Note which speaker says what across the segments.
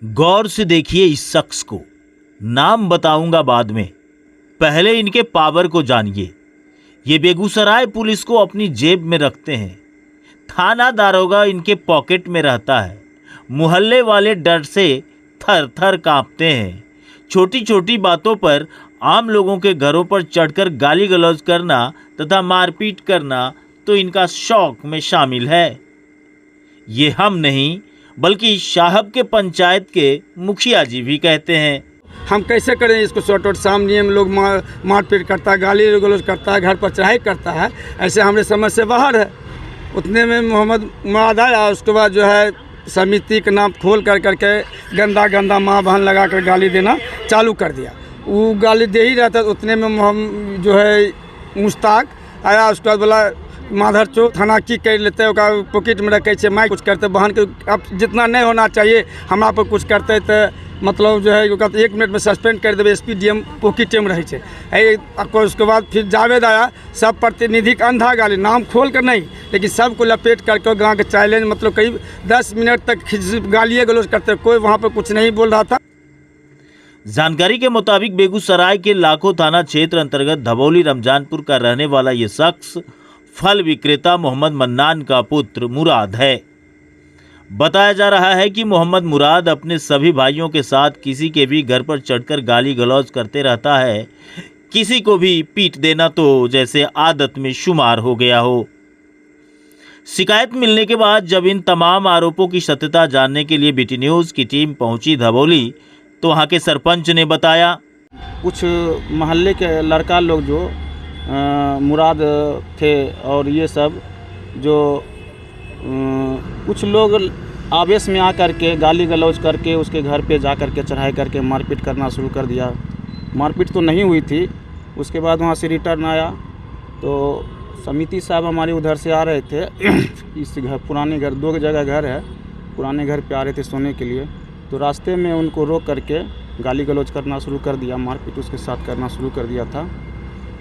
Speaker 1: गौर से देखिए इस शख्स को, नाम बताऊंगा बाद में, पहले इनके पावर को जानिए। ये बेगूसराय पुलिस को अपनी जेब में रखते हैं, थाना दारोगा इनके पॉकेट में रहता है, मोहल्ले वाले डर से थर थर कांपते हैं। छोटी छोटी बातों पर आम लोगों के घरों पर चढ़कर गाली गलौज करना तथा मारपीट करना तो इनका शौक में शामिल है। ये हम नहीं बल्कि साहब के पंचायत के मुखिया जी भी कहते हैं।
Speaker 2: हम कैसे करें इसको शॉर्ट आउट? सामने हम लोग मारपीट करता है, गाली गलौज करता है, घर पर चढ़ाई करता है, ऐसे हमारे समझ से बाहर है। उतने में मोहम्मद मुराद आया, उसके बाद जो है समिति का नाम खोल करके गंदा गंदा माँ बहन लगा कर गाली देना चालू कर दिया। वो गाली दे ही रहा था, उतने में मोहम्मद जो है मुश्ताक आया, उसके बाद बोला माधर चो थाना की कर लेते हैं, पॉकेट में रखे छे माइक कुछ करते बहन के, अब जितना नहीं होना चाहिए हमरा पर कुछ करते तो मतलब जो है 1 मिनट में सस्पेंड कर देवे, SP DM पॉकेट में रहे छे। उसके बाद फिर जावेद आया, सब प्रतिनिधि का अंधा गाली, नाम खोल कर नहीं लेकिन सबको लपेट करके गाँव के चैलेंज मतलब करीब 10 मिनट तक गालियाँ गलौज करते, कोई वहाँ पर कुछ नहीं बोल रहा था।
Speaker 1: जानकारी के मुताबिक बेगूसराय के लाखों थाना क्षेत्र अंतर्गत धबौली रमजानपुर का रहने वाला ये शख्स फल विक्रेता मोहम्मद मन्नान का पुत्र मुराद है। बताया जा रहा है कि मोहम्मद मुराद अपने सभी भाइयों के साथ किसी के भी घर पर चढ़कर गाली गलौज करते रहता है। किसी को भी पीट देना तो जैसे आदत में शुमार हो गया हो। शिकायत मिलने के बाद जब इन तमाम आरोपों की सत्यता जानने के लिए BT न्यूज़ की टीम पहुंची धबौली, तो वहां के सरपंच ने बताया,
Speaker 3: कुछ मोहल्ले के लड़का लोग जो मुराद थे और ये सब जो कुछ लोग आवेश में आकर के गाली गलौज करके उसके घर पे जा कर के चढ़ाई करके मारपीट करना शुरू कर दिया। मारपीट तो नहीं हुई थी, उसके बाद वहाँ से रिटर्न आया तो समिति साहब हमारे उधर से आ रहे थे इस घर पुराने घर 2 जगह घर है, पुराने घर पे आ रहे थे सोने के लिए, तो रास्ते में उनको रोक करके गाली गलौज करना शुरू कर दिया, मारपीट उसके साथ करना शुरू कर दिया था,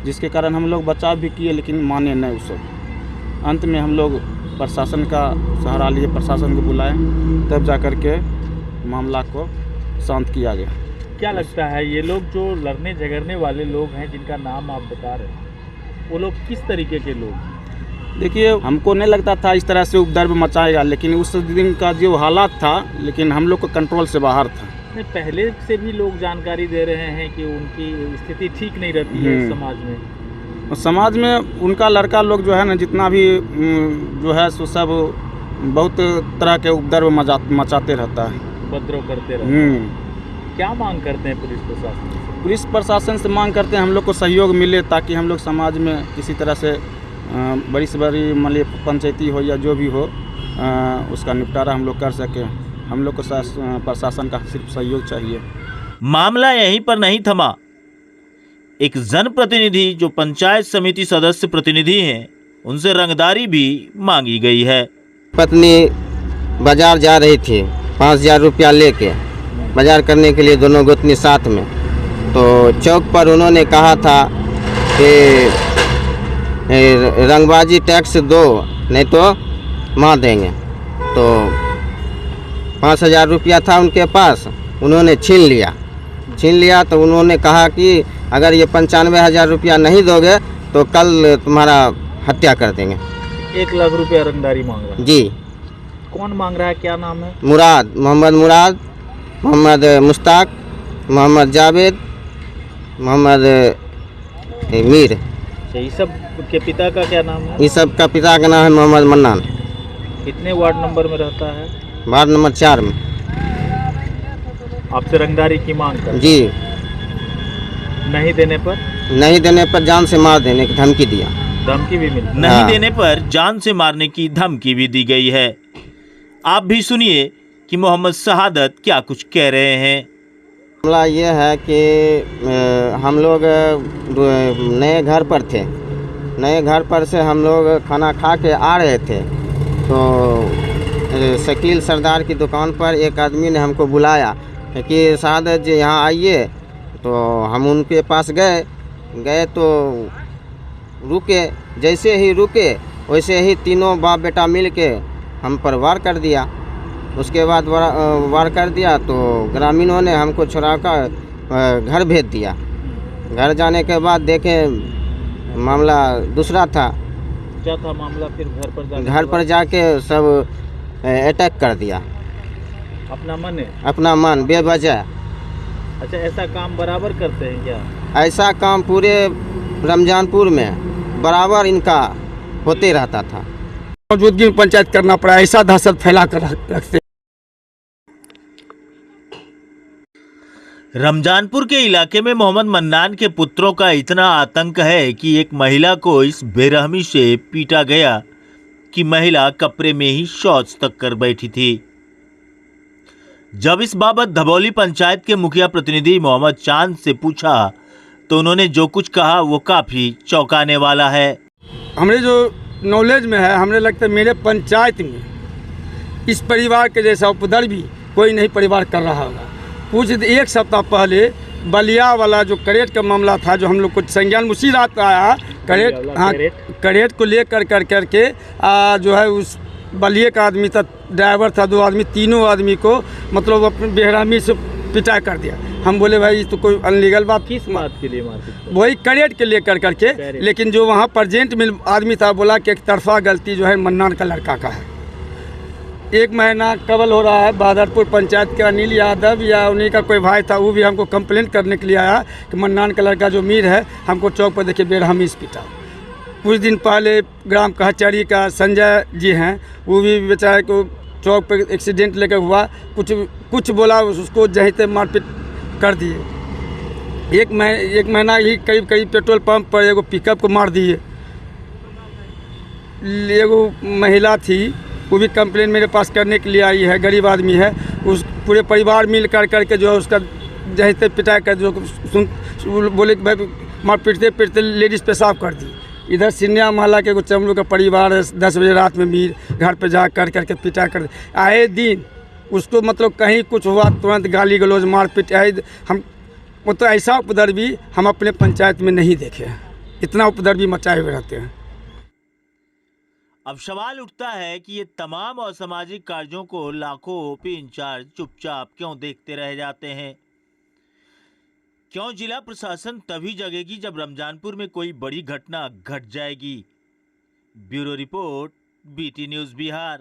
Speaker 3: जिसके कारण हम लोग बचाव भी किए लेकिन माने नहीं उस सब। अंत में हम लोग प्रशासन का सहारा लिए, प्रशासन को बुलाए, तब जा कर के मामला को शांत किया गया।
Speaker 4: क्या लगता है ये लोग जो लड़ने झगड़ने वाले लोग हैं जिनका नाम आप बता रहे हैं, वो लोग किस तरीके के लोग हैं?
Speaker 3: देखिए, हमको नहीं लगता था इस तरह से उपद्रव मचाएगा, लेकिन उस दिन का जो हालात था लेकिन हम लोग को कंट्रोल से बाहर था।
Speaker 4: पहले से भी लोग जानकारी दे रहे हैं कि उनकी स्थिति ठीक नहीं रहती है समाज में।
Speaker 3: समाज में उनका लड़का लोग जो है ना, जितना भी जो है सो सब बहुत तरह के उपद्रव मचाते रहता है,
Speaker 4: उपद्रव करते रहते हैं। क्या मांग करते हैं पुलिस प्रशासन से?
Speaker 3: पुलिस प्रशासन से मांग करते हैं हम लोग को सहयोग मिले, ताकि हम लोग समाज में किसी तरह से बड़ी से बड़ी मान लीजिए पंचायती हो या जो भी हो उसका निपटारा हम लोग कर सकें। हम लोग को प्रशासन का सिर्फ सहयोग चाहिए।
Speaker 1: मामला यहीं पर नहीं थमा। एक जनप्रतिनिधि जो पंचायत समिति सदस्य प्रतिनिधि हैं, उनसे रंगदारी भी मांगी गई है।
Speaker 5: पत्नी बाजार जा रही थी 5000 रुपया लेके, बाजार करने के लिए दोनों गोतनी साथ में, तो चौक पर उन्होंने कहा था कि रंगबाजी टैक्स दो नहीं तो मार देंगे। तो 5000 रुपया था उनके पास, उन्होंने छीन लिया तो उन्होंने कहा कि अगर ये 95,000 रुपया नहीं दोगे तो कल तुम्हारा हत्या कर देंगे।
Speaker 4: 1 लाख रुपया रंगदारी मांग रहा है
Speaker 5: जी।
Speaker 4: कौन मांग रहा है, क्या नाम है?
Speaker 5: मुराद, मोहम्मद मुराद, मोहम्मद मुश्ताक, मोहम्मद जावेद, मोहम्मद मीर।
Speaker 4: ये सब के पिता का क्या नाम है?
Speaker 5: इस सब का पिता का नाम है मोहम्मद मन्नान।
Speaker 4: कितने वार्ड नंबर में रहता है?
Speaker 5: वार्ड नंबर 4 में।
Speaker 4: आपसे रंगदारी की मांग कर
Speaker 5: जी।
Speaker 4: नहीं देने पर
Speaker 5: जान से मार देने की धमकी दिया।
Speaker 4: धमकी भी मिली?
Speaker 1: नहीं देने पर जान से मारने की धमकी भी दी गई है। आप भी सुनिए कि मोहम्मद शहादत क्या कुछ कह रहे हैं।
Speaker 5: मामला ये है कि हम लोग नए घर पर थे, नए घर पर से हम लोग खाना खा के आ रहे थे, तो शकील सरदार की दुकान पर एक आदमी ने हमको बुलाया कि शहादत जी यहाँ आइए। तो हम उनके पास गए तो रुके, जैसे ही रुके वैसे ही तीनों बाप बेटा मिल के हम पर वार कर दिया। उसके बाद वार कर दिया तो ग्रामीणों ने हमको छुड़ा कर घर भेज दिया। घर जाने के बाद देखे मामला दूसरा था।
Speaker 4: क्या था मामला? फिर
Speaker 5: घर पर जाके सब अटैक कर दिया।
Speaker 4: अपना मन है?
Speaker 5: अपना मन बेवजह।
Speaker 4: अच्छा, ऐसा काम बराबर करते हैं क्या?
Speaker 5: ऐसा काम पूरे रमजानपुर में बराबर इनका होते रहता था।
Speaker 2: मौजूदगी में पंचायत करना पड़ा, ऐसा दहशत फैला कर रखते।
Speaker 1: रमजानपुर के इलाके में मोहम्मद मन्नान के पुत्रों का इतना आतंक है कि एक महिला को इस बेरहमी से पीटा गया कि महिला कपड़े में ही शौच तक कर बैठी थी। जब इस बाबत धबौली पंचायत के मुखिया प्रतिनिधि मोहम्मद चांद से पूछा तो उन्होंने जो कुछ कहा वो काफी चौंकाने वाला है।
Speaker 2: हमने जो नॉलेज में है, हमने लगता है मेरे पंचायत में इस परिवार के जैसा उपद्रव भी कोई नहीं परिवार कर रहा होगा। कुछ एक सप्ताह पहले बलिया वाला जो करेट का मामला था, जो हम लोग को संज्ञान मुसी रात आया, करेट, हाँ, करेट को लेकर करके जो है उस बलिया का आदमी था, ड्राइवर था, 2 आदमी, तीनों आदमी को मतलब अपने बेहरामी से पिटा कर दिया। हम बोले भाई तो कोई अनलीगल बात।
Speaker 4: किस बात के लिए मारपीट?
Speaker 2: वही करेट के लेकर करके, लेकिन जो वहाँ प्रेजेंट में आदमी था बोला कि एक तरफा गलती जो है मन्नान का लड़का का है। 1 महीना कबल हो रहा है, बहादुरपुर पंचायत के अनिल यादव या उन्हीं का कोई भाई था, वो भी हमको कंप्लेंट करने के लिए आया कि मन्नान का लड़का जो मीर है हमको चौक पर देखिए बेरहमी से पिटा। कुछ दिन पहले ग्राम कचहरी का संजय जी हैं, वो भी बेचारे को चौक पर एक्सीडेंट लेकर हुआ, कुछ बोला उसको जहीं मारपीट कर दिए। 1 महीना ही करीब पेट्रोल पंप पर एगो पिकअप को मार दिए। एगो महिला थी, वो भी कंप्लेन मेरे पास करने के लिए आई है, गरीब आदमी है, उस पूरे परिवार मिल करके जो है उसका जहीं पिटा कर जो बोले कि भाई मार पीटते लेडीज़ पेशाब कर दी। इधर सिन्या मोहल्ला के कुछ हम लोग का परिवार है, 10 बजे रात में मीर घर पे जा करके पिटा कर आए दिन उसको मतलब कहीं कुछ हुआ तुरंत गाली गलौज मारपीट आए। हम मतलब ऐसा उपद्रवी हम अपने पंचायत में नहीं देखे हैं, इतना उपद्रवी मचाए हुए रहते हैं।
Speaker 1: अब सवाल उठता है कि ये तमाम असामाजिक कार्यों को लाखों ओपी इंचार्ज चुपचाप क्यों देखते रह जाते हैं? क्यों जिला प्रशासन तभी जगेगी जब रमजानपुर में कोई बड़ी घटना घट जाएगी? Bureau report, BT news Bihar.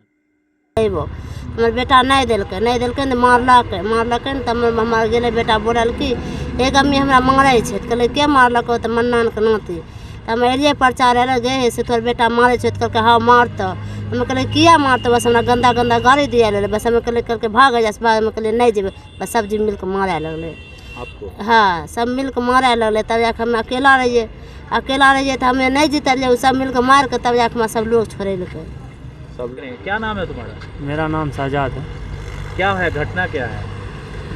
Speaker 6: हमारे बेटा नहीं दिलके तो मारलक तब हमारे गेले बेटा बोलल कि एक आदमी हमरा मारे छे, कहले के मारलक तो मन्नान के नाती। हम एलिए प्रचार है गए से तोहर बेटा मारे छे, कहलके हाँ मारत। हम कहले किया मारत? बस हमरा गंदा गाड़ी दिया ले, बस हम कहले भाग जा। बाद में कहले नहीं जेबे, बस सब जी मिल के मारे लगले
Speaker 4: आपको?
Speaker 6: हाँ, सब मिल के मारे लगले। तब जाके हम अकेला रहिए तो हमें नहीं जीतल, सब मिल के मार के तब जाके हमारा सब लोग छोड़ेलके।
Speaker 4: सब नहीं। क्या नाम है तुम्हारा?
Speaker 7: मेरा नाम साजाद है।
Speaker 4: क्या है घटना? क्या है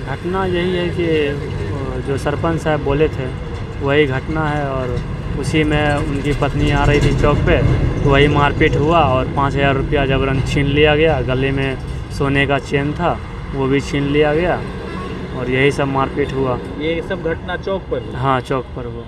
Speaker 7: घटना? यही है कि जो सरपंच साहब बोले थे वही घटना है, और उसी में उनकी पत्नी आ रही थी चौक पे, तो वही मारपीट हुआ और 5000 रुपया जबरन छीन लिया गया। गले में सोने का चेन था, वो भी छीन लिया गया, और यही सब मारपीट हुआ।
Speaker 4: ये सब घटना चौक पर?
Speaker 7: हाँ, चौक पर हुआ।